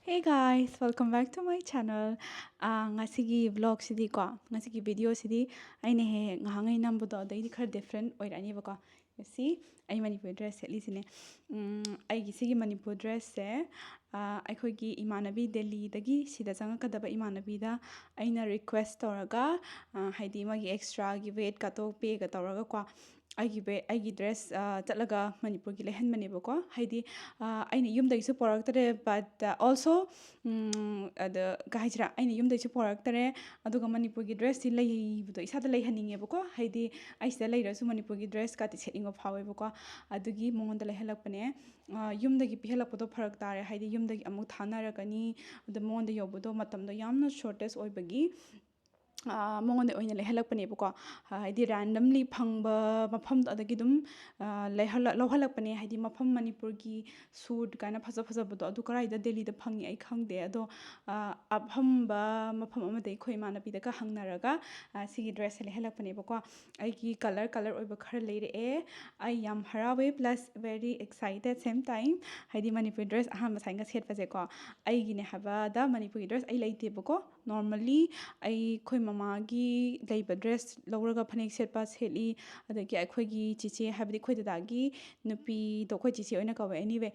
Hey guys, welcome back to my channel. Ngasigi vlog sidi ko, ngasigi video sidi aine he ngahangai nambudo daidi khar different oirani bako. You see, ai Manipur dress set lisine. Ai sigi Manipur dress se akhoi gi imanabi Delhi dagi sida janga kadaba imanabi da aina request toraga haidi magi extra gi weight ka to pay ga toraga ko aigi dress chatlaga Manipur gi lehen manebo ko haidi aina yumdagi su poraktare but also the kahijra aina yumdagi su poraktare aduga Manipur gi dress ti lei budo isada lei haninge bako haidi aisda lei rasu Manipur gi dress ka ti setting of hawe bako adugi mongonda lei halakpane yumdagi pihalakpodo pharak tare haidi yumdagi amuk thanaragani adu mongonda yobudo matamdo yamna shortest oibagi mongonda oina lehalakpane bako haidi randomly phangba mafam adagi dum lohhalakpane haidi mafam Manipur gi suit kana phaja phaja bodo adu karai da Delhi da phangi ai khangde ado aphamba mafam amadai khoi mana bi da ka hangnaraga sigi dress lehalakpane bako ai ki color oiba khar leire e ai yam harawe plus very excited same time haidi Manipur dress aham sainga set paje ko ai gi ne haba da Manipur dress ai leite bako normally ai khoi mama gi leiba dress lawraga phanek setpa seli adagi akhoi gi chiche habdi khoi dadagi nupi to khoi chiche oina kawe anyway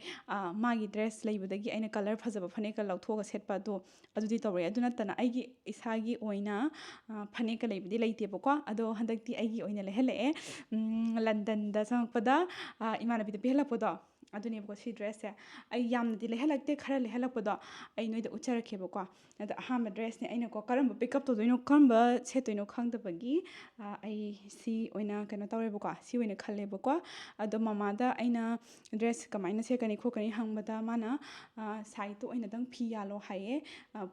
magi dress leibadagi aina color phajaba phanek ka lawthoga setpa do adudi tawre aduna tana aigi isagi oina phanek ka leibadi leite bako ado handakti aigi oina lehele London da sangpada imana bi da behla adune bako si dress se ai yamna di lehalakte khara lehalakpodo ai noida ucharake bako ada aham dress ne aina ko karamba pick up to doino karamba set toino khangdabagi ai si oina kano tawre bako si oina khalle bako ado mama da aina dress kamaina se kani khokani hangbada mana side to oina dang phi yalo haye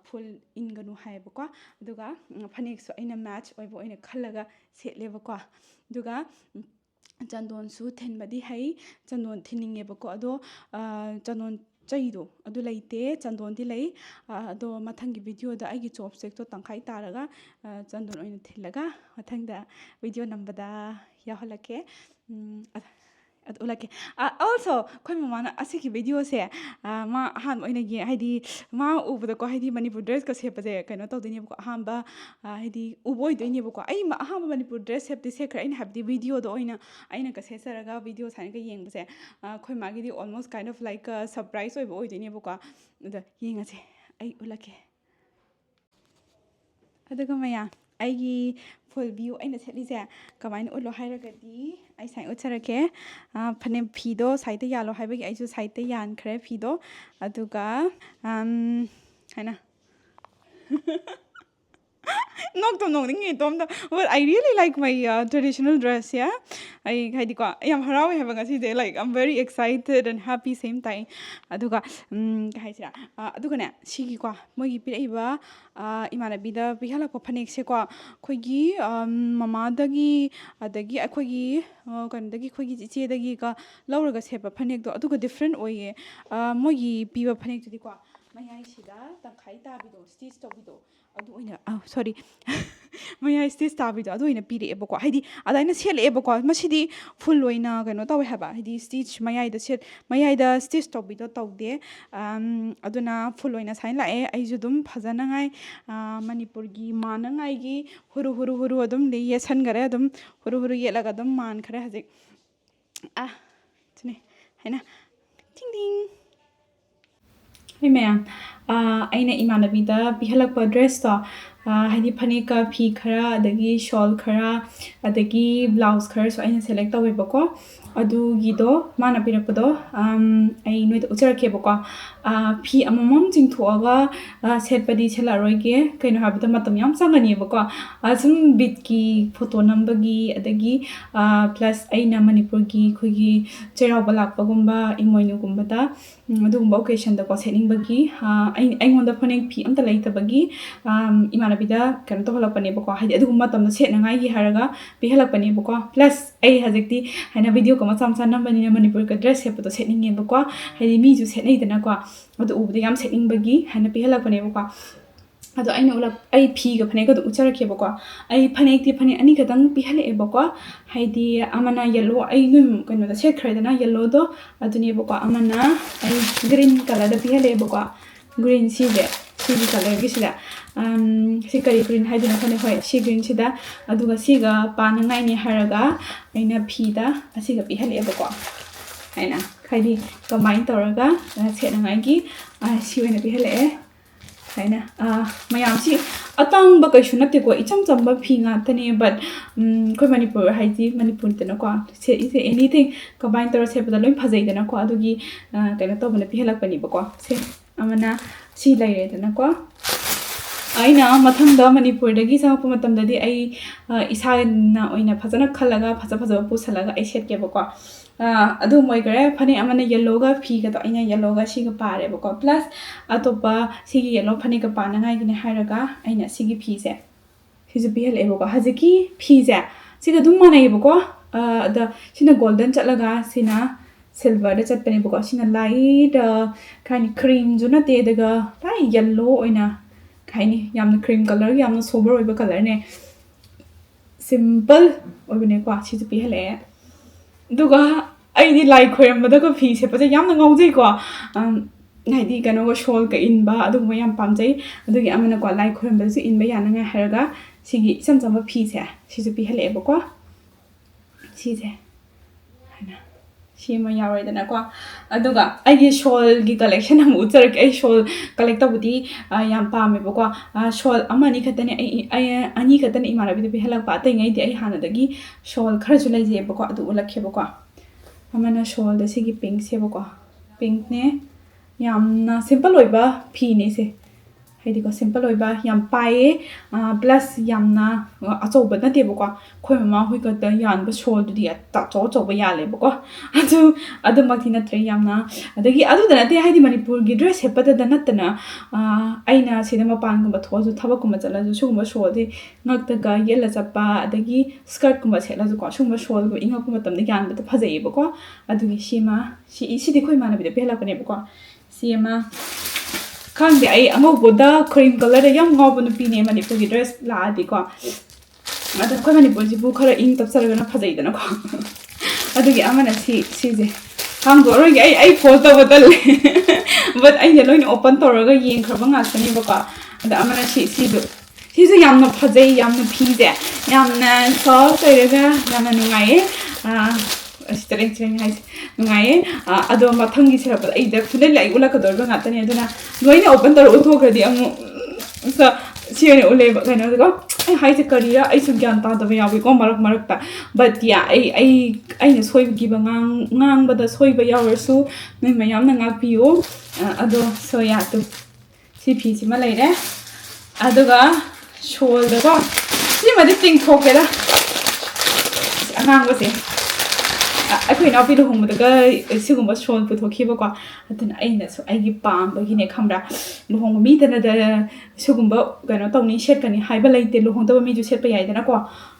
full inganu haye bako aduga phanek so aina match oibo oina khallaga setle bako aduga chandon su thenbadi hai chandon thininge bako ado chandon chaido adu leite chandon di lei ado mathangi video da agi chopstick to tangkai taraga chandon oina thilaga mathangda video nambada yaholake ulake also khoi mama asiki video se ma han oina gi haidi ma ubada ko haidi Manipur dress ka sepaje kaino tawdini ko hamba haidi uboi doini ko ai ma hamba Manipur dress septi se khra in habdi video do oina aina ka sesaraga video sain ka yengbase khoi ma gi almost kind of like a surprise oi boi doini ko da yengase ai ulake aduga maya aigi full view aina setlise kamaina ulo hairagadi ai sai ucharake phane phido side yalo haibagi aisu side yan khre phido aduga haina Not knowing but I really like my traditional dress, yeah. I am harawi having a day like I'm very excited and happy same time. Aduga kaisira adugana shigi kwa mogi piraiba imana bida bihala ko phanek se kwa khoigi mama dagi adagi akhoi kan dagi khoi gi che dagi ka lawraga sepa phanek do aduga different oye mogi piba phanek tudi kwa mayai sida tangkhai ta bido stitch to bido adu oina sorry mayai stitch ta bido adu oina pire ebo ko haidi adaina sel ebo ko masidi full oina kano tawe haba haidi stitch mayai da set mayai da stitch to bido tawde aduna full oina sign la e ai judum phajana ngai Manipur gi manangai gi huru adum le yesan gare adum huru yelaga adum man khare hajik tune haina ting ting Hey man, aina imanabi da bihalakpa dress to haidi phaneka phi khara adagi shawl khara adagi blouse khara so aina select tawe bako adu gido mana pirakpado ai noida ucharake bako phi amamam jingthoaga setpadi chela roige kaino habita matam yam sangani bako sum bit ki photo nambagi adagi plus aina Manipur gi khogi cherauba lakpa gumba imoinu gumba da adugumba occasion da ko setting bagi ai ngonda phanek phi amta leitabagi imanabida kan to halapane bako haidi adugumba tamna setnangai gi haraga bihalapane bako plus ai hajikti haina video ko macam nambani na Manipur ka dress he pato setting e bako haidi mi ju setnai dana ko adu ubda yam setting bagi haina bihalapane bako ado aina ulap ai phi ga phane ka do ucharake bako ai phanek ti phane ani kadang bihale e bako haidi amana yellow ai num kano da set khredana yellow do aduni bako amana ai green color da bihale bako green side sigi color gi sida si kari green haiduna khane hoi si green sida aduga siga panangai ni haraga aina phi da asiga pi hale ba ko aina khaidi combine toraga senangai gi si wena pi hale aina mayam si atang ba kai shuna te ko icham cham ba phi nga tane but koi manipur haiji manipur tena ko se is anything combine tor se ba loi phajai dena ko adugi kaina to bana pi halak pani ba ko se amana si lai re dena ko aina mathangda manipur dagi sa pu matam dadi ai isa na oina phajana khalaga phaja pu salaga ai set ke ba ko adu moi gare phani amana yellow ga phi ga to aina yellow ga si ga pare ba ko plus atopa sigi yellow phani ga pana ngai gine haraga aina sigi phi se sizu bi hel e ba ko haziki phi se siga dum mana e ba ko da sina golden chatlaga sina silver da chat pani ba ko sina light kind cream juna te daga tai yellow oina kaini yamna cream color yamna sober oiba color ne simple oibne ko sizu bi hel e duga ai di like khoyam bada ko phi se pa yamna ngaujai ko ngai di kano ko shawl ka in ba adu mo yam pam jai adu gi amana ko like khoyam bada su in ba yana nga haraga sigi sam sam ba phi se sizu bi hel e ba ko si se hana si ma yawai dana ko aduga ai gi shawl gi collection am utar ai shawl collect budi yam pam me ba ko shawl amani khatani ai ani khatani imara bi bi helak pa tai ngai di ai hana dagi shawl khara chu lai je ba ko adu ulakhe ba ko amana shawl da sigi pink se ba ko pink ne yamna simple oiba phi ne se haidi ko simple oiba yam pae plus yamna acho ba na te ba ko khoi ma hoi ka da yan ba shawl du dia ta cho ba ya le ba ko adu makti na tre yamna adagi adu da na te haidi manipur gi dress hepa da na tana aina sida ma pan ga ba tho ju thaba kuma chala ju suguma shawl di ngak ta ga yela chapa adagi skirt kuma chela ju ko suguma shawl go inga kuma tam ni gan ba ta phajai ba ko adugi sima si di khoi ma na bi da pela ko ne ba ko sima khang de ai ango boda cream color da yam ngau bunu pi ne manipur gi dress la di ko ada ko manipur ji bu khara ing tap sar ga na phajai da na ko adugi amana si je khang do ro gi ai photo bottle but ai ne loin open to ro ga yeng khar ba nga sani ba ko ada amana si do si yam na phajai yam na phi de yam na so sai ga yam na ngai strength hai ngai ado mathangi serap ai da phune lai ula ka dor nga tani aduna noina open tor utho gradi amu sa sione ule ba kana ko ai hai se kariya ai su gyan ta da ya wi ko marak ta but ya ai ne soi gi ba ngang ba da soi ba ya su mai mayam na ngak piu ado so ya tu si phi si ma lai re aduga shawl da ko si ma di ting thok la angang ba se ai na pi lu hum da sigum ba shawl pu thoki ba ko atun ai na so ai gi pam ba gi ne khamra lu hong mi da na da sigum ba ga no tong ni set kan ni hai ba lai te lu hong da mi ju set pa yai da na ko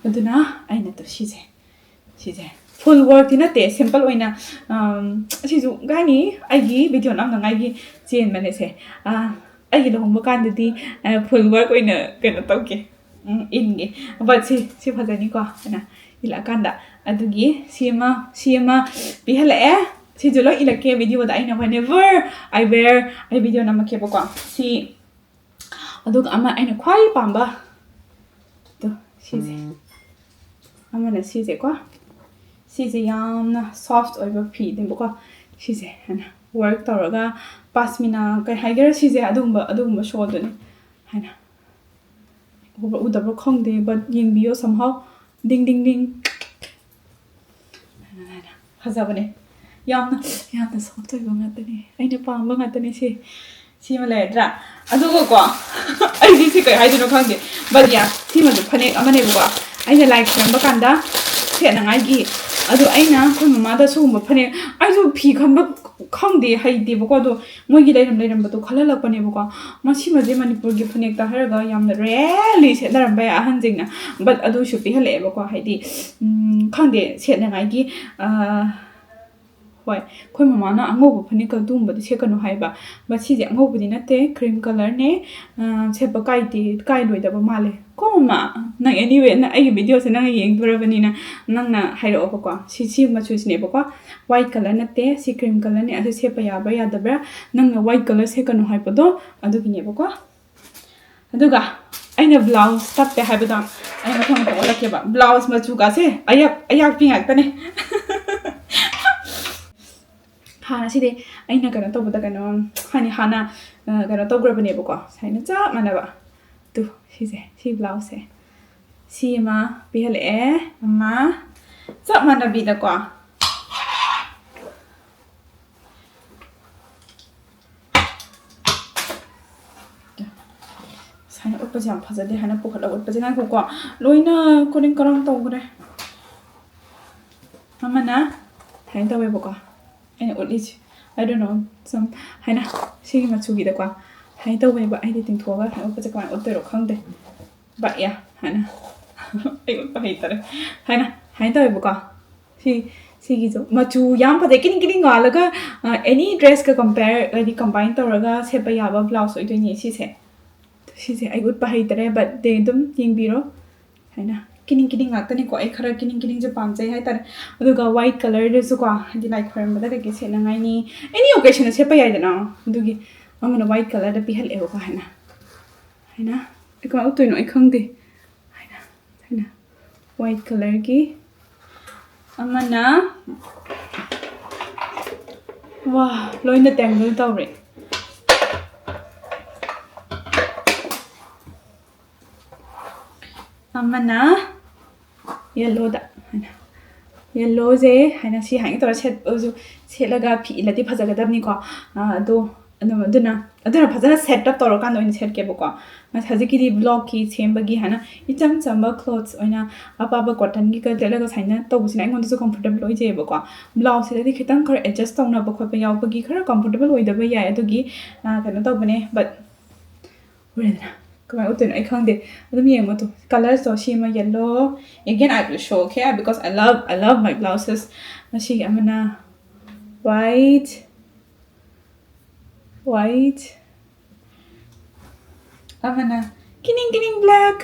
atuna ai na to si je full work na te simple oina si ju ga ni ai gi video nam na ngai gi chen ma ne se ai gi lu hong ba kan da di full work oina ga no tong ke in gi but si pha ni ko na ila kanda adugi sima bihala si julo ilake video da aina whenever I wear I video na make ko si adug ama aina khwai pamba to si je ama na si je ko si je yamna soft over phi din ko si je hana work toroga pasmina kai haiger si je adugumba show do ni hana udabro khong de but ying bio somehow ding hazabane yamna soft oiba ngatani aina pamba ngatani si ma le dra adugo ko ai di si kai haidino khangde but ya si ma phane amane bu aina like khamba kanda thena ngai gi adu aina khoi mama da su ma phane ai ju phi khamba khangde haide bu ko do moi gi dairam ba to khala lak pane bu ko ma si ma je manipur gi phane ta har ga yamna really se daram ba ahan jingna but adu shu pi hale ba ko haidi khangde se na ngai gi ꯍꯣꯏ ꯑꯩꯈꯣꯏ ꯃꯃꯥꯅ ꯑꯉꯧꯕ ꯐꯅꯦꯛꯀ ꯑꯗꯨꯒꯨꯝꯕꯗꯤ ꯁꯦꯠꯀꯅꯨ ꯍꯥꯏꯕ ꯃꯁꯤꯁꯦ ꯑꯉꯧꯕꯗꯤ ꯅꯠꯇꯦ cream ꯀꯂꯔꯅꯦ ꯁꯦꯠꯄ ꯀꯥꯏꯂꯣꯏꯗꯕ ꯃꯥꯜꯂꯦ ꯀꯣ ꯃꯃꯥ ꯅꯪ ꯑꯦꯅꯤꯋꯦ ꯑꯩꯒꯤ ꯚꯤꯗꯤꯑꯣꯁꯦ ꯅꯪꯅ ꯌꯦꯡꯗꯣꯔꯕꯅꯤꯅ ꯅꯪꯅ ꯍꯥꯏꯔꯛꯑꯣꯕꯀꯣ ꯁꯤ ꯃꯆꯨꯁꯤꯅꯦꯕꯀꯣ ꯋꯥꯏꯠ ꯀꯂꯔ ꯅꯠꯇꯦ ꯁꯤ ꯀ꯭ꯔꯤꯝ ꯀꯂꯔꯅꯦ ꯑꯗꯨ ꯁꯦꯠꯄ ꯌꯥꯕ꯭ꯔꯥ ꯌꯥꯗꯕ꯭ꯔꯥ ꯅꯪꯅ ꯋꯥꯏꯠ ꯀꯂꯔ ꯁꯦꯠꯀꯅꯨ ꯍꯥꯏꯕꯗꯣ ꯑꯗꯨꯒꯤꯅꯦꯕꯀꯣ ꯑꯗꯨꯒ ꯑꯩꯅ ꯕ꯭ꯂꯥꯎꯁ ꯇꯞꯄꯦ ꯍꯥꯏꯕꯗꯣ ꯑꯩ ꯃꯊꯪ ꯑꯣꯜꯂꯛꯀꯦꯕ ꯕ꯭ꯂꯥꯎꯁ ꯃꯆꯨꯒꯥꯁꯦ ꯑꯌꯥꯛꯄꯤ ꯉꯥꯛꯇꯅꯦ ꯍꯥꯟꯅ ꯁꯤꯗꯤ ꯑꯩꯅ ꯀꯩꯅꯣ ꯇꯧꯕꯗ ꯍꯥꯟꯅ ꯀꯩꯅꯣ ꯇꯧꯈ꯭ꯔꯕꯅꯦꯕꯀꯣ ꯁꯨꯃꯥꯏꯅ ꯆꯞ ꯃꯥꯟꯅꯕ ꯑꯗꯨ ꯁꯤ ꯕ꯭ꯂꯥꯎꯁꯁꯦ ꯁꯤ ꯑꯃ ꯄꯤꯍꯜꯂꯛꯑꯦ ꯑꯃ ꯆꯞ ꯃꯥꯟꯅꯕꯤꯗꯀꯣ ꯁꯥꯏꯅ ꯎꯠꯄꯁꯦ ꯌꯥꯝ ꯐꯖꯗꯦ ꯍꯥꯏꯅ ꯄꯨꯈꯠꯂꯒ ꯎꯠꯄꯁꯦ ꯉꯥꯏꯈꯣꯀꯣ ꯂꯣꯏꯅ ꯀꯣꯔꯤꯡ ꯀꯔꯝ ꯇꯧꯈ꯭ꯔꯦ ꯑꯃꯅ ꯁꯨꯃꯥꯏꯅ ꯇꯧꯋꯦꯕꯀꯣ ꯑꯩꯅ ꯎꯠꯂꯤꯁꯦ I don't know ꯁꯨꯝ ꯍꯥꯏꯅ ꯁꯤꯒꯤ ꯃꯆꯨꯒꯤꯗꯀꯣ ꯁꯨꯃꯥꯏꯅ ꯇꯧꯋꯦꯕ ꯑꯩꯗꯤ ꯇꯤꯡꯊꯣꯛꯑꯒ ꯁꯨꯃꯥꯏꯅ ꯎꯠꯄꯁꯦ ꯀꯃꯥꯏꯅ ꯎꯠꯇꯣꯏꯔꯣ ꯈꯪꯗꯦ ꯕꯠ ꯌꯥ ꯍꯥꯏꯅ ꯑꯩ ꯎꯠꯄ ꯍꯩꯇꯔꯦ ꯍꯥꯏꯅ ꯇꯧꯋꯦꯕꯀꯣ ꯁꯤꯒꯤꯁꯨ ꯃꯆꯨ ꯌꯥꯝ ꯐꯖꯩ ꯀꯤꯅꯤꯡ ꯉꯥꯜꯂꯒ ꯑꯦꯅꯤ ꯗ꯭ꯔꯦꯁꯀ ꯍꯥꯏꯗꯤ ꯀꯝꯕꯥꯏꯟ ꯇꯧꯔꯒ ꯁꯦꯠꯄ ꯌꯥꯕ ꯕ꯭ꯂꯥꯎꯁ ꯑꯣꯏꯗꯣꯏꯅꯦ ꯁꯤꯁꯦ ꯑꯩ ꯎꯠꯄ ꯍꯩꯇꯔꯦ ꯕꯠ ꯗꯦ ꯑꯗꯨꯝ ꯌꯦꯡꯕꯤꯔꯣ ꯍꯥꯏꯅ ꯀꯤꯅꯤꯡ ꯉꯥꯛꯇꯅꯤꯀꯣ ꯑꯩ ꯈꯔ ꯀꯤꯅꯤꯡꯁꯦ ꯄꯥꯝꯖꯩ ꯍꯥꯏꯇꯥꯔꯦ ꯑꯗꯨꯒ ꯋꯥꯏꯠ ꯀꯂꯔꯗꯁꯨꯀꯣ ꯍꯥꯏꯗꯤ ꯂꯥꯏ ꯈꯣꯏꯔꯝꯕꯗ ꯀꯩꯀꯩ ꯁꯦꯠꯅꯉꯥꯏꯅꯤ ꯑꯦꯅꯤ ꯑꯣꯀꯦꯁꯟꯗ ꯁꯦꯠꯄ ꯌꯥꯏꯗꯅ ꯑꯗꯨꯒꯤ ꯑꯃꯅ ꯋꯥꯏꯠ ꯀꯂꯔꯗ ꯄꯤꯍꯜꯂꯛꯑꯦꯕꯀꯣ ꯍꯥꯏꯅ ꯑꯩ ꯀꯃꯥꯏꯅ ꯎꯠꯇꯣꯏꯅೋ ꯑꯩ ꯈꯪꯗꯦ ꯍꯥꯏꯅ ꯋꯥꯏꯠ ꯀꯂꯔꯒꯤ ꯑꯃꯅ ꯋꯥ ꯂꯣꯏꯅ ꯇꯦꯡꯒꯜ ꯇꯧꯔꯦ ꯑꯃꯅ ꯌꯦꯜꯂꯣꯗ ꯍꯥꯏꯅ ꯌꯦꯜꯂꯣꯁꯦ ꯍꯥꯏꯅ ꯁꯤ ꯍꯥꯏꯅ ꯇꯧꯔ ꯁꯦꯠꯂꯒ ꯐꯤ ꯏꯜꯂꯗꯤ ꯐꯖꯒꯗꯕꯅꯤꯀꯣ ꯑꯗꯨꯅ ꯐꯖꯅ ꯁꯦꯠ ꯑꯞ ꯇꯧꯔꯀꯥꯟꯗ ꯑꯣꯏꯅ ꯁꯦꯠꯀꯦꯕꯀꯣ ꯍꯧꯖꯤꯛꯀꯤꯗꯤ ꯕ꯭ꯂꯣꯛꯀꯤ ꯁꯦꯝꯕꯒꯤ ꯍꯥꯏꯅ ꯏꯆꯝ ꯆꯝꯕ ꯀ꯭ꯂꯣꯠꯁ ꯑꯣꯏꯅ ꯑꯄꯥꯕ ꯀꯣꯇꯟꯒꯤꯒ ꯂꯤꯠꯂꯒ ꯁꯨꯃꯥꯏꯅ ꯇꯧꯕꯁꯤꯅ ꯑꯩꯉꯣꯟꯗꯁꯨ ꯀꯝꯐꯣꯔꯇꯦꯕꯜ ꯑꯣꯏꯖꯩꯑꯕꯀꯣ ꯕ꯭ꯂꯥꯎꯁꯁꯤꯗꯗꯤ ꯈꯤꯇꯪ ꯈꯔ ꯑꯦꯗꯖꯁט ꯇꯧꯅꯕ ꯈꯣꯠꯄ ꯌꯥꯎꯕꯒꯤ ꯈꯔ ꯀꯝꯐꯣꯔꯇꯦꯕꯜ ꯑꯣꯏꯗꯕ ꯌꯥꯏ ꯑꯗꯨꯒꯤ ꯀꯩꯅꯣ ꯇꯧꯕꯅꯦ ꯕꯠ ꯎꯔꯦꯗꯅ ꯀꯃꯥꯏꯅ ꯎꯠꯇꯣꯏꯅꯣ ꯑꯩ ꯈꯪꯗꯦ ꯑꯗꯨꯝ ꯌꯦꯡꯉꯣ ꯇꯨ ꯀꯂꯔꯁꯇꯣ ꯁꯤ ꯑꯃ yellow again I will show okay because I love my blouses ꯃꯁꯤꯒꯤ ꯑꯃꯅ white ꯑꯃꯅ kining black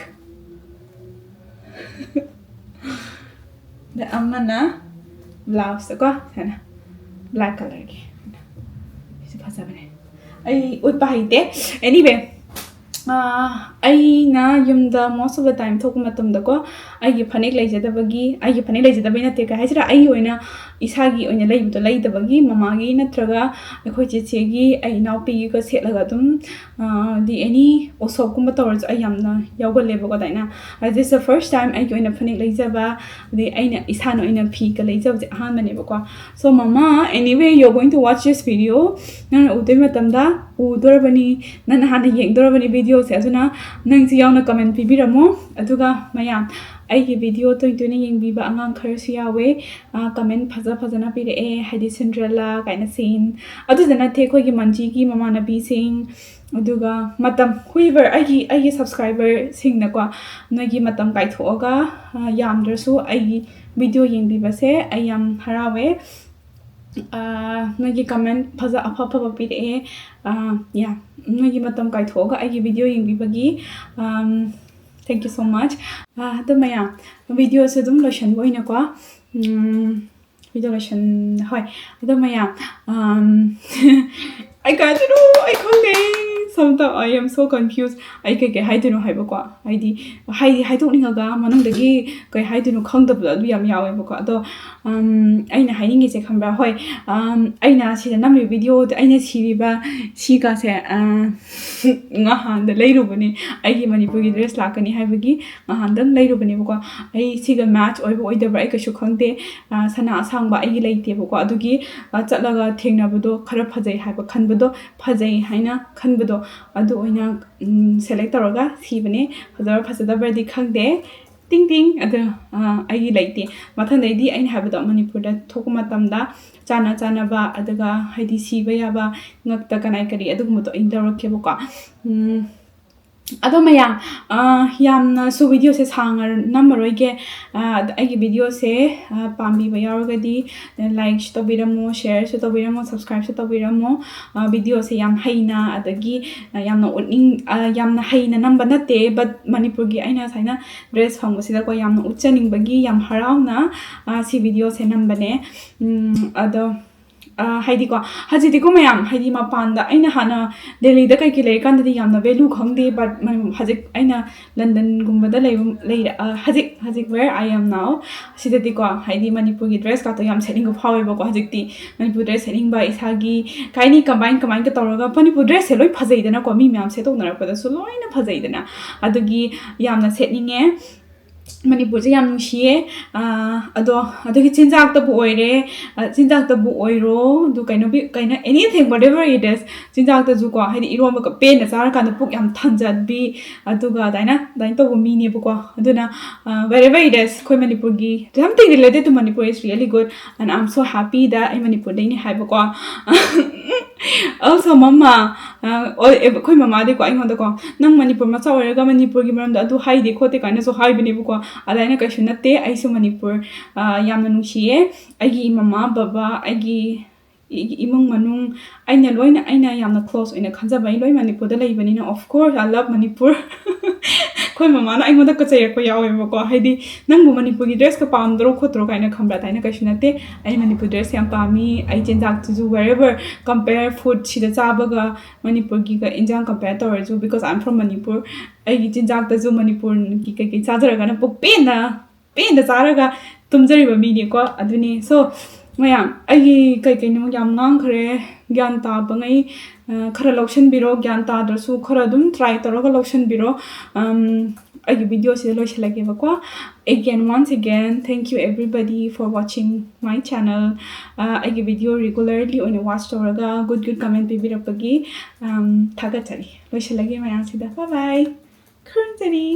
ꯑꯃꯅ blouse ꯀꯣ ꯁꯥꯏꯅ black colorꯒꯤ ꯁꯤ ꯐꯖꯕꯅꯦ ꯑꯩ ꯎꯠꯄ ꯍꯩꯇꯦ anyway ꯑꯩꯅ ꯌꯨꯝꯗ most of the time ꯊꯣꯛꯄ ꯃꯇꯝꯗꯀꯣ ꯑꯩꯒꯤ ꯐꯅꯦꯛ ꯂꯩꯖꯗꯕꯩ ꯅꯠꯇꯦ ꯀꯩ ꯍꯥꯏꯁꯤꯔꯥ ꯑꯩꯒꯤ ꯑꯣꯏꯅ ꯏꯁꯥꯒꯤ ꯑꯣꯏꯅ ꯂꯩꯇꯕꯒꯤ ꯃꯃꯥꯒꯤ ꯅꯠꯇ꯭ꯔꯒ ꯑꯩꯈꯣꯏ ꯆꯦꯆꯦꯒꯤ ꯑꯩ ꯏꯅꯥꯎꯄꯤꯒꯤꯒ ꯁꯦꯠꯂꯒ ꯑꯗꯨꯝ ꯗꯤ ꯑꯦꯅꯤ ꯎꯁꯣꯞꯀꯨꯝꯕ ꯇꯧꯔꯁꯨ ꯑꯩ ꯌꯥꯝꯅ ꯌꯥꯎꯒꯜꯂꯦꯕꯀꯣ ꯑꯗꯨꯃꯥꯏꯅ this is the first time ꯑꯩꯒꯤ ꯑꯣꯏꯅ ꯐꯅꯦꯛ ꯂꯩꯖꯕ ꯑꯗꯩ ꯑꯩꯅ ꯏꯁꯥꯅ ꯑꯣꯏꯅ ꯐꯤꯒ ꯂꯩꯖꯕꯁꯦ ꯑꯍꯥꯟꯕꯅꯦꯕꯀോ so mama anyway you're going to watch this video ꯅꯪꯅ ꯎꯗꯣꯏ ꯃꯇꯝꯗ ꯎꯗꯣꯔꯕꯅꯤ ꯅꯪꯅ ꯍꯥꯟꯅ ꯌꯦꯡꯗꯣꯔꯕꯅꯤ ꯚꯤꯗꯤꯑꯣꯁꯦ ꯑꯗꯨꯅ ꯅꯪꯁꯤ ꯌꯥꯎꯅ ꯀꯃꯦꯟ ꯄꯤꯕꯤꯔꯝꯃꯣ ꯑꯗꯨꯒ ꯃꯌꯥꯝ ꯑꯩꯒꯤ ꯚꯤꯗꯤꯑꯣ ꯇꯣꯏꯅ ꯌꯦꯡꯕꯤꯕ ꯑꯉꯥꯡ ꯈꯔꯁꯨ ꯌꯥꯎꯋꯦ ꯀꯃꯦꯟ ꯐꯖꯅ ꯄꯤꯔꯛꯑꯦ ꯍꯥꯏꯗꯤ ꯁꯤꯟꯗ꯭ꯔꯦꯂꯥ ꯀꯥꯏꯅ ꯁꯤꯟ ꯑꯗꯨꯗ ꯅꯠꯇꯦ ꯑꯩꯈꯣꯏꯒꯤ ꯃꯟꯖꯤꯒꯤ ꯃꯃꯥꯟꯅꯕꯤꯁꯤꯡ ꯑꯗꯨꯒ ꯃꯇꯝ ꯍꯨꯏꯚꯔ ꯑꯩꯒꯤ ꯁꯕꯁꯀ꯭ꯔꯥꯏꯕꯔꯁꯤꯡꯅꯀꯣ ꯅꯣꯏꯒꯤ ꯃꯇꯝ ꯀꯥꯏꯊꯣꯛꯑꯒ ꯌꯥꯝꯗ꯭ꯔꯁꯨ ꯑꯩꯒꯤ ꯚꯤꯗꯤꯑꯣ ꯌꯦꯡꯕꯤꯕꯁꯦ ꯑꯩ ꯌꯥꯝ ꯍꯔꯥꯎꯋꯦ ꯅꯣꯏꯒꯤ ꯀꯃꯦꯟ ꯑꯐꯕ ꯄꯤꯔꯛꯑꯦ ꯅꯣꯏꯒꯤ ꯃꯇꯝ ꯀꯥꯏꯊꯣꯛꯑꯒ ꯑꯩꯒꯤ video ꯌꯦꯡꯕꯤꯕꯒꯤ thank you so much ꯑꯗꯨ ꯃꯌꯥꯝ ꯚꯤꯗꯤꯑꯣꯁꯦ ꯑꯗꯨꯝ ꯂꯣꯏꯁꯟꯕ ꯑꯣꯏꯅꯀꯣ ꯚꯤꯗꯤꯑꯣ ꯍꯣꯏ ꯑꯗꯨ ꯃꯌꯥꯝ ꯑꯩ ꯀꯥꯏꯗꯅꯣ ꯑꯩ ꯈꯪꯗꯦ sometimes I am so confused ꯑꯩ ꯀꯩ ꯍꯥꯏꯗꯣꯏꯅೋ ꯍꯥꯏꯕꯀꯣ ꯍꯥꯏꯗꯤ ꯍꯥꯏꯗꯣꯛꯅꯤꯡꯉꯒ ꯃꯅꯨꯡꯗꯒꯤ ꯀꯩ ꯍꯥꯏꯗꯣꯏꯅೋ ꯈꯪꯗꯕꯗꯣ ꯑꯗꯨ ꯌꯥꯝ ꯌꯥꯎꯋꯦꯕꯀꯣ ꯑꯗꯣ ꯑꯩꯅ ꯍꯥꯏꯅꯤꯡꯉꯤꯁꯦ ꯈꯪꯕ꯭ꯔꯥ ꯍꯣꯏ ꯑꯩꯅ ꯁꯤꯗ ꯅꯝꯃꯤꯕ ꯚꯤꯗꯤꯑꯣꯗ ꯑꯩꯅ ꯁꯤꯒꯥꯁꯦ ꯉꯍꯥꯟꯗ ꯂꯩꯔꯨꯕꯅꯦ ꯑꯩꯒꯤ ꯃꯅꯤꯄꯨꯔꯒꯤ ꯗ꯭ꯔꯦꯁ ꯂꯥꯛꯀꯅꯤ ꯍꯥꯏꯕꯒꯤ ꯉꯍꯥꯟꯗꯪ ꯂꯩꯔꯨꯕꯅꯦꯕꯀꯣ ꯑꯩ ꯁꯤꯒ ꯃꯦꯠꯆ ꯑꯣꯏꯕ ꯑꯣꯏꯗꯕ꯭ꯔꯥ ꯑꯩ ꯀꯩꯁꯨ ꯈꯪꯗꯦ ꯁꯅꯥ ꯑꯁꯥꯡꯕ ꯑꯩꯒꯤ ꯂꯩꯇꯦꯕꯀꯣ ꯑꯗꯨꯒꯤ ꯆꯠꯂꯒ ꯊꯦꯡꯅꯕꯗꯣ ꯈꯔ ꯐꯖꯩ ꯍꯥꯏꯕ ꯈꯟꯕꯗꯣ ꯐꯖꯩ ꯍꯥꯏꯅ ꯈꯟꯕꯗோ ꯑꯗꯨ ꯑꯣꯏꯅ ꯁꯦꯂꯦꯛ ꯇꯧꯔꯒ ꯁꯤꯕꯅꯦ ꯐꯖꯗꯕ꯭ꯔꯗꯤ ꯈꯪꯗꯦ ꯇꯤꯡ ꯑꯗꯨ ꯑꯩꯒꯤ ꯂꯩꯇꯦ ꯃꯊꯪꯗꯩꯗꯤ ꯑꯩꯅ ꯍꯥꯏꯕꯗꯣ ꯃꯅꯤꯄꯨꯔꯗ ꯊꯣꯛꯄ ꯃꯇꯝꯗ ꯆꯥꯅꯕ ꯑꯗꯨꯒ ꯍꯥꯏꯗꯤ ꯁꯤꯕ ꯌꯥꯕ ꯉꯛꯇ ꯀꯔꯤ ꯑꯗꯨꯒꯨꯝꯕꯗꯣ ꯑꯩ ꯂꯧꯔꯛꯀꯦꯕꯀꯣ ꯑꯗꯣ ꯃꯌꯥꯝ ꯌꯥꯝꯅꯁꯨ ꯚꯤꯗꯤꯑꯣꯁꯦ ꯁꯥꯡꯅ ꯅꯝꯃꯔꯣꯏꯒꯦ ꯑꯩꯒꯤ ꯚꯤꯗꯤꯑꯣꯁꯦ ꯄꯥꯝꯕꯤꯕ ꯌꯥꯎꯔꯒꯗꯤ ꯂꯥꯏꯛꯁꯨ ꯇꯧꯕꯤꯔꯝꯃꯣ ꯁꯦꯌꯔꯁꯨ ꯇꯧꯕꯤꯔꯝꯃꯣ ꯁꯕꯁꯀ꯭ꯔꯥꯏꯕꯁꯨ ꯇꯧꯕꯤꯔꯝꯃꯣ ꯚꯤꯗꯤꯑꯣꯁꯦ ꯌꯥꯝ ꯍꯩꯅ ꯑꯗꯒꯤ ꯌꯥꯝꯅ ꯌꯥꯝꯅ ꯍꯩꯅ ꯅꯝꯕ ꯅꯠꯇꯦ ꯕꯠ ꯃꯅꯤꯄꯨꯔꯒꯤ ꯑꯩꯅ ꯁꯨꯃꯥꯏꯅ ꯗ꯭ꯔꯦꯁ ꯐꯪꯕꯁꯤꯗꯀꯣ ꯌꯥꯝꯅ ꯎꯠꯆꯅꯤꯡꯕꯒꯤ ꯌꯥꯝ ꯍꯔꯥꯎꯅ ꯁꯤ ꯚꯤꯗꯤꯑꯣꯁꯦ ꯅꯝꯕꯅꯦ ꯑꯗꯣ ꯍꯥꯏꯗꯤꯀꯣ ꯍꯧꯖꯤꯛꯇꯤꯀꯣ ꯃꯌꯥꯝ ꯍꯥꯏꯗꯤ ꯃꯄꯥꯟꯗ ꯑꯩꯅ ꯍꯥꯟꯅ ꯗꯦꯜꯂꯤꯗ ꯀꯩꯀꯩ ꯂꯩꯔꯤꯀꯥꯟꯗꯗꯤ ꯌꯥꯝꯅ ꯚꯦꯂꯨ ꯈꯪꯗꯦ ꯕꯠ ꯍꯧꯖꯤꯛ ꯑꯩꯅ ꯂꯟꯗꯟꯒꯨꯝꯕꯗ ꯍꯧꯖꯤꯛ ꯋꯦꯔ ꯑꯥꯏ ꯑꯦꯝ ꯅꯥꯎ ꯁꯤꯗꯗꯤꯀꯣ ꯍꯥꯏꯗꯤ ꯃꯅꯤꯄꯨꯔꯒꯤ ꯗ꯭ꯔꯦꯁꯀꯥꯇꯣ ꯌꯥꯝ ꯁꯦꯠꯅꯤꯡꯕ ꯐꯥꯎꯋꯦꯕꯀꯣ ꯍꯧꯖꯤꯛꯇꯤ ꯃꯅꯤꯄꯨꯔ ꯗ꯭ꯔꯦꯁ ꯁꯦꯠꯅꯤꯡꯕ ꯏꯁꯥꯒꯤ ꯀꯥꯏꯅꯤ ꯀꯃꯥꯏꯅꯒ ꯇꯧꯔꯒ ꯃꯅꯤꯄꯨꯔ ꯗ꯭ꯔꯦꯁꯁꯦ ꯂꯣꯏ ꯐꯖꯩꯗꯅꯀꯣ ꯃꯤ ꯃꯌꯥꯝ ꯁꯦꯠꯇꯣꯛꯅꯔꯛꯄꯗꯁꯨ ꯂꯣꯏꯅ ꯐꯖꯩꯗꯅ ꯑꯗꯨꯒꯤ ꯌꯥꯝꯅ ꯁꯦꯠꯅꯤꯡꯉꯦ ꯃꯅꯤꯄꯨꯔꯁꯦ ꯌꯥꯝ ꯅꯨꯡꯁꯤꯌꯦ ꯑꯗꯣ ꯑꯗꯨꯒꯤ ꯆꯤꯟꯖꯥꯛꯇꯕꯨ ꯑꯣꯏꯔꯦ ꯆꯤꯟꯖꯥꯛꯇꯕꯨ ꯑꯣꯏꯔꯣ ꯑꯗꯨ ꯀꯩꯅꯣ ꯑꯦꯅꯤꯊꯤꯡ ꯋꯥꯠꯑꯦꯚꯔ ꯏꯠ ꯏꯁ ꯆꯤꯟꯖꯥꯛꯇꯁꯨꯀꯣ ꯍꯥꯏꯗꯤ ꯏꯔꯣꯟꯕꯒ ꯄꯦꯟꯅ ꯆꯥꯔꯀꯥꯟꯗ ꯄꯨꯛ ꯌꯥꯝ ꯊꯟꯖꯟꯕꯤ ꯑꯗꯨꯒ ꯑꯗꯨꯃꯥꯏꯅ ꯇꯧꯕ ꯃꯤꯅꯦꯕꯀꯣ ꯑꯗꯨꯅ wherever it is ꯑꯩꯈꯣꯏ ꯃꯅꯤꯄꯨꯔꯒꯤ something related to Manipur is really good and I'm so happy that ꯑꯩ ꯃꯅꯤꯄꯨꯔꯗꯩꯅꯤ ꯍꯥꯏꯕꯀꯣ also mama ꯑꯩꯈꯣꯏ ꯃꯃꯥꯗꯤꯀꯣ ꯑꯩꯉꯣꯟꯗꯀꯣ ꯅꯪ ꯃꯅꯤꯄꯨꯔ ꯃꯆꯥ ꯑꯣꯏꯔꯒ ꯃꯅꯤꯄꯨꯔꯒꯤ ꯃꯔꯝꯗ ꯑꯗꯨ ꯍꯥꯏꯗꯦ ꯈꯣꯠꯇꯦ ꯀꯥꯏꯅꯁꯨ ꯍꯥꯏꯕꯅꯦꯕꯀꯣ ꯑꯗꯨꯃꯥꯏꯅ ꯀꯩꯁꯨ ꯅꯠꯇꯦ ꯑꯩꯁꯨ ꯃꯅꯤꯄꯨꯔ ꯌꯥꯝꯅ ꯅꯨꯡꯁꯤꯌꯦ ꯑꯩꯒꯤ ꯃꯃꯥ ꯕꯕꯥ ꯑꯩꯒꯤ ꯏꯃꯨꯡ ꯃꯅꯨꯡ ꯑꯩꯅ ꯌꯥꯝꯅ ꯀ꯭ꯂꯣꯁ ꯑꯣꯏꯅ ꯈꯟꯖꯕ ꯑꯩ ꯂꯣꯏ ꯃꯅꯤꯄꯨꯔꯗ ꯂꯩꯕꯅꯤꯅ of course I love Manipur ꯑꯩꯈꯣꯏ ꯃꯃꯥꯅ ꯑꯩꯉꯣꯟꯗ ꯆꯩꯔꯛꯄ ꯌꯥꯎꯋꯦꯕꯀꯣ ꯍꯥꯏꯗꯤ ꯅꯪꯕꯨ ꯃꯅꯤꯄꯨꯔꯒꯤ ꯗ꯭ꯔꯦꯁꯀ ꯄꯥꯝꯗ꯭ꯔꯣ ꯈꯣꯠꯇ꯭ꯔꯣ ꯀꯥꯏꯅ ꯈꯟꯕ꯭ꯔꯥ ꯑꯗꯨꯃꯥꯏꯅ ꯀꯩꯁꯨ ꯅꯠꯇꯦ ꯑꯩ ꯃꯅꯤꯄꯨꯔ ꯗ꯭ꯔꯦꯁ ꯌꯥꯝ ꯄꯥꯝꯃꯤ ꯑꯩ ꯆꯤꯟꯖꯥꯛꯇꯨꯁꯨ ꯋꯦꯔꯦꯚꯔ ꯀꯝꯄꯦꯌꯔ ꯐꯨꯗ ꯁꯤꯗ ꯆꯥꯕꯒ ꯃꯅꯤꯄꯨꯔꯒꯤꯒ ꯏꯟꯖꯥꯡ ꯀꯝꯄꯦꯌꯔ ꯇꯧꯔꯁꯨ because I M from Manipur ꯑꯩꯒꯤ ꯆꯤꯟꯖꯥꯛꯇꯁꯨ ꯃꯅꯤꯄꯨꯔꯒꯤ ꯀꯩꯀꯩ ꯆꯥꯖꯔꯒꯅ ꯄꯨꯛ ꯄꯦꯟꯅ ꯆꯥꯔꯒ ꯇꯨꯝꯖꯔꯤꯕ ꯃꯤꯅꯤꯀꯣ ꯑꯗꯨꯅꯤ ꯁꯣ ꯃꯌꯥꯝ ꯑꯩꯒꯤ ꯀꯩꯅꯣ ꯌꯥꯝ ꯉꯥꯡꯈ꯭ꯔꯦ ꯒ꯭ꯌꯥꯟ ꯇꯥꯕꯉꯩ ꯈꯔ ꯂꯧꯁꯤꯟꯕꯤꯔꯣ ꯒ꯭ꯌꯥꯟ ꯇꯥꯗ꯭ꯔꯁꯨ ꯈꯔ ꯑꯗꯨꯝ ꯇ꯭ꯔꯥꯏ ꯇꯧꯔꯒ ꯂꯧꯁꯤꯟꯕꯤꯔꯣ ꯑꯩꯒꯤ ꯚꯤꯗꯤꯑꯣꯁꯤꯗ ꯂꯣꯏꯁꯤꯜꯂꯒꯦꯕꯀꯣ once again thank you everybody for watching my channel ꯑꯩꯒꯤ ꯚꯤꯗꯤꯑꯣ ꯔꯤꯒꯨꯂꯔꯂꯤ ꯑꯣꯏꯅ ꯋꯥꯆ ꯇꯧꯔꯒ ꯒꯨꯗ ꯀꯃꯦꯟ ꯄꯤꯕꯤꯔꯛꯄꯒꯤ ꯊꯥꯒꯠꯆꯔꯤ ꯂꯣꯏꯁꯤꯜꯂꯒꯦ ꯃꯌꯥꯝꯁꯤꯗ ꯕꯥꯏ ꯕꯥꯏ ꯈꯨꯔꯨꯝꯖꯔꯤ